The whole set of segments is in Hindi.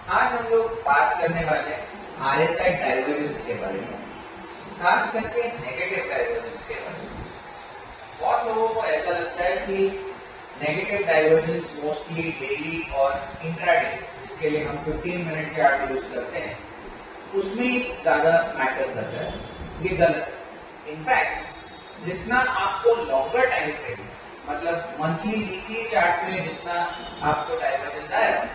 आज हम लोग बात करने वाले हैं आरएसआई डाइवर्जेंस के बारे में, खास करके नेगेटिव डाइवर्जेंस के बारे में। बहुत लोगों को ऐसा लगता है कि नेगेटिव डाइवर्जेंस मोस्टली डेली और इंट्राडे, जिसके लिए हम 15 मिनट चार्ट यूज करते हैं, उसमें ज्यादा मैटर करता है। ये गलत है। इनफैक्ट जितना आपको लॉन्गर टाइम फ्रेम, मतलब मंथली वीकली चार्ट में जितना आपको डाइवर्जेंस आया,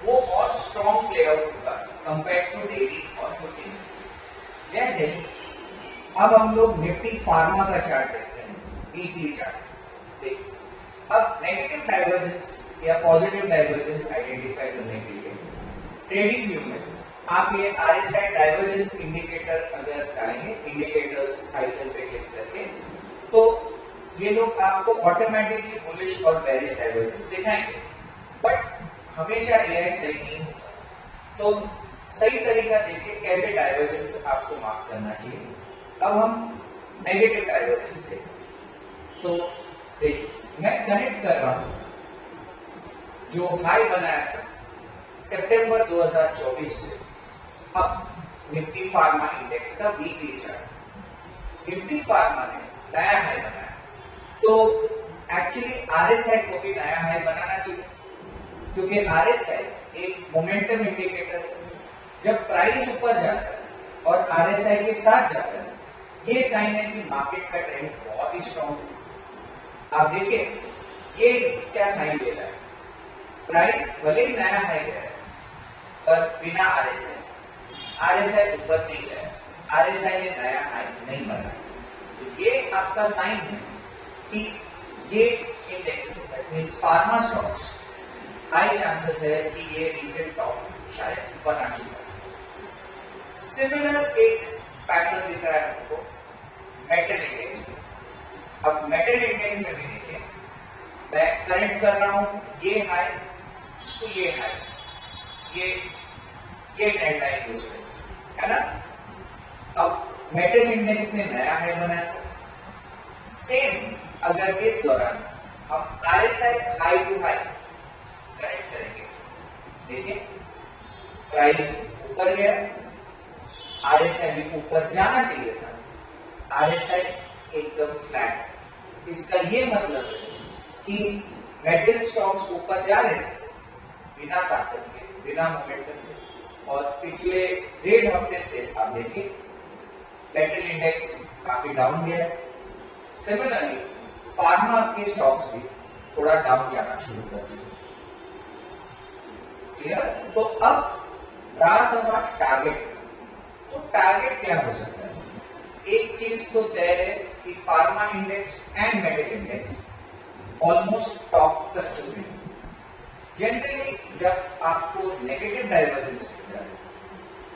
वो बहुत स्ट्रॉन्ग प्ले आउट होगा कंपेयर टू डेली और 15। जैसे अब हम लोग निफ्टी फार्मा का चार्ट देख रहे हैं, वीकली चार्ट। देखिए, अब नेगेटिव डाइवर्जेंस या पॉजिटिव डाइवर्जेंस आइडेंटिफाई करने के लिए ट्रेडिंग व्यू में आप ये आरएसआई डाइवर्जेंस इंडिकेटर अगर डालेंगे, इंडिकेटर्स आइकन पे क्लिक करके, तो ये लोग आपको ऑटोमेटिकली बुलिश और बेरिश डाइवर्जेंस दिखाएंगे। बट हमेशा एआई सही नहीं होता, तो सही तरीका देखिए कैसे डाइवर्जेंस आपको मार्क करना चाहिए। अब हम नेगेटिव डाइवर्जेंस देखें, तो देखिए मैं कनेक्ट कर रहा हूं जो हाई बनाया था सितंबर 2024 से अब निफ्टी फार्मा इंडेक्स का वीकली चार्ट। निफ्टी फार्मा ने नया हाई बनाया, तो एक्चुअली आरएसआई को भी नया हाई बनाना चाहिए, क्योंकि आरएसआई एक मोमेंटम इंडिकेटर है। जब प्राइस ऊपर जाता है और आरएसआई के साथ जाता है, ये साइन है कि मार्केट का ट्रेंड बहुत ही स्ट्रॉन्ग है। आप देखिए ये क्या साइन दे रहा है, प्राइस भले ही नया हाई गया है पर बिना आरएसआई, आरएसआई ऊपर नहीं गया, आरएसआई ने नया हाई नहीं बनाया। तो ये आपका साइन है कि ये index that means pharma stocks high chances है कि ये रीसेंट टॉप शायद बना चुका है। सिमिलर एक पैटर्न दिख रहा है आपको मेटल इंडेक्स। अब मेटल इंडेक्स में भी देखिए, मैं करेक्ट कर रहा हूं, ये हाई तो ये हाई, ये ट्रेंड लाइन यूज है ना। अब मेटल इंडेक्स ने नया हाई बनाया था। सेम अगर इस दौरान हम RSI high to high correct करेंगे, देखिए प्राइस ऊपर गया, आरएसआई भी ऊपर जाना चाहिए था, आरएसआई एकदम फ्लैट। इसका ये मतलब है कि मेटल स्टॉक्स ऊपर जा रहे थे बिना ताकत के, बिना मोमेंटम के, और पिछले 1.5 हफ्ते से आप देखिए मेटल इंडेक्स काफी डाउन गया है। सिमिलरली फार्मा के स्टॉक्स भी थोड़ा डाउन जाना शुरू कर चुके। क्लियर? तो अब रहा सवाल टारगेट। तो टारगेट क्या हो सकता है? एक चीज तो तय है कि pharma index and metal index almost top कर चुके हैं। जनरली जब आपको नेगेटिव डाइवर्जेंस मिलता है,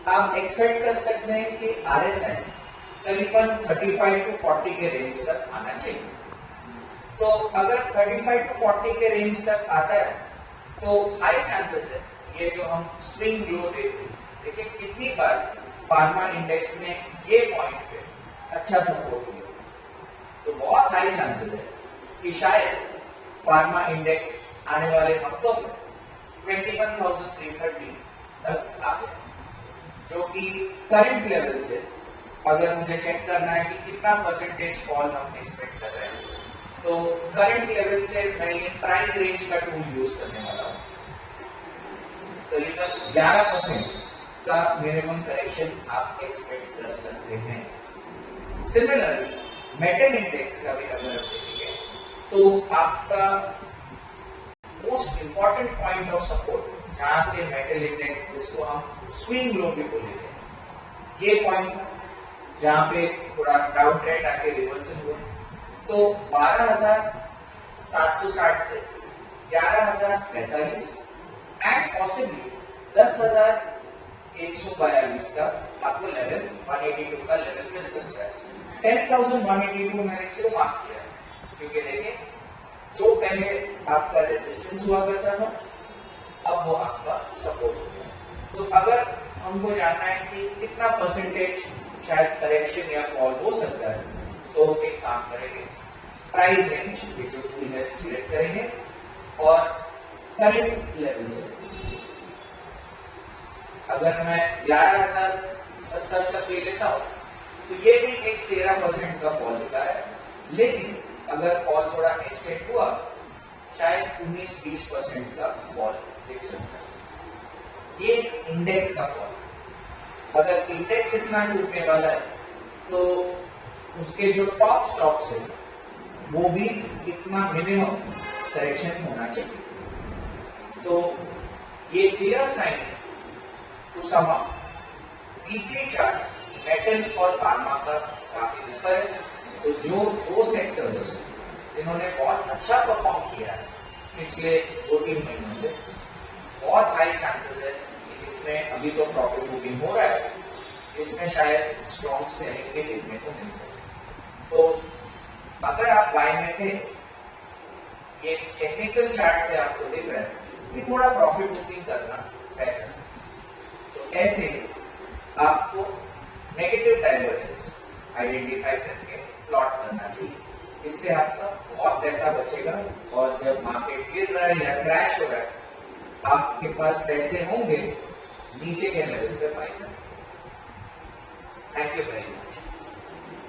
आप एक्सपेक्ट कर सकते हैं कि आरएसआई करीबन 35 to 40 के रेंज तक आना चाहिए। तो अगर 35 to 40 के रेंज तक आता है, तो हाई चांसेस है ये जो हम स्विंग लो देखते हैं, देखिए कितनी बार फार्मा इंडेक्स ने ये पॉइंट पे अच्छा सपोर्ट किया, तो बहुत हाई चांसेस है कि शायद फार्मा इंडेक्स आने वाले हफ्तों में 21,330 तक आ जाए, जो कि करंट लेवल से अगर मुझे चेक करना है कि कितना परसेंटेज फॉल हम एक्सपेक्ट कर रहे हैं, तो करंट लेवल से मैं ये प्राइस रेंज का टूल यूज करने वाला हूं। करीबन 11% का मिनिमम करेक्शन आप एक्सपेक्ट कर सकते हैं। सिमिलरली मेटल इंडेक्स का भी अगर आप देखेंगे, तो आपका most important point of support, जहां से मेटल इंडेक्स, जिसको हम स्विंग लो भी बोलेंगे, ये पॉइंट था जहां पे थोड़ा डाउन ट्रेंड आके रिवर्सल हुआ। तो 12,760 से 11,045 एंड पॉसिबली 10,142 का आपको लेवल 182 का लेवल मिल सकता है। 10,182 मैंने क्यों मार्क किया? क्योंकि देखिए जो पहले आपका रेजिस्टेंस हुआ करता था, अब वो आपका सपोर्ट हो गया। तो अगर हमको जानना है कि कितना परसेंटेज शायद करेक्शन या फॉल हो सकता है, तो एक काम करेंगे, प्राइस रेंज ये जो टूल है सिलेक्ट करेंगे और करंट लेवल से अगर मैं 11,070 तक ले लेता हूँ तो ये भी एक 13% का फॉल दिखा है, लेकिन अगर फॉल थोड़ा एक्सटेंड हुआ शायद 19-20% का फॉल दिख सकता है। ये इंडेक्स का फॉल। अगर इंडेक्स इतना टूटने वाला है तो उसके जो टॉप स्टॉक्स है वो भी इतना मिनिमम करेक्शन होना चाहिए। तो ये क्लियर साइन है to sum up. Weekly chart metal और फार्मा का काफी ऊपर है, तो जो दो सेक्टर्स जिन्होंने बहुत अच्छा परफॉर्म किया है पिछले 2-3 महीनों से, बहुत हाई चांसेस है कि इसमें अभी तो प्रॉफिट बुकिंग हो रहा है, इसमें शायद स्ट्रॉन्ग सेलिंग के देखने को मिल जाए। तो अगर आप बाय में थे, ये टेक्निकल चार्ट से आपको दिख रहा है कि थोड़ा प्रॉफिट बुकिंग करना बेहतर है। तो ऐसे आपको नेगेटिव डाइवर्जेंस आइडेंटिफाई करके प्लॉट करना चाहिए। इससे आपका बहुत पैसा बचेगा और जब मार्केट गिर रहा है या क्रैश हो रहा है, आपके पास पैसे होंगे नीचे के लेवल पे बाय करने। Thank you very much.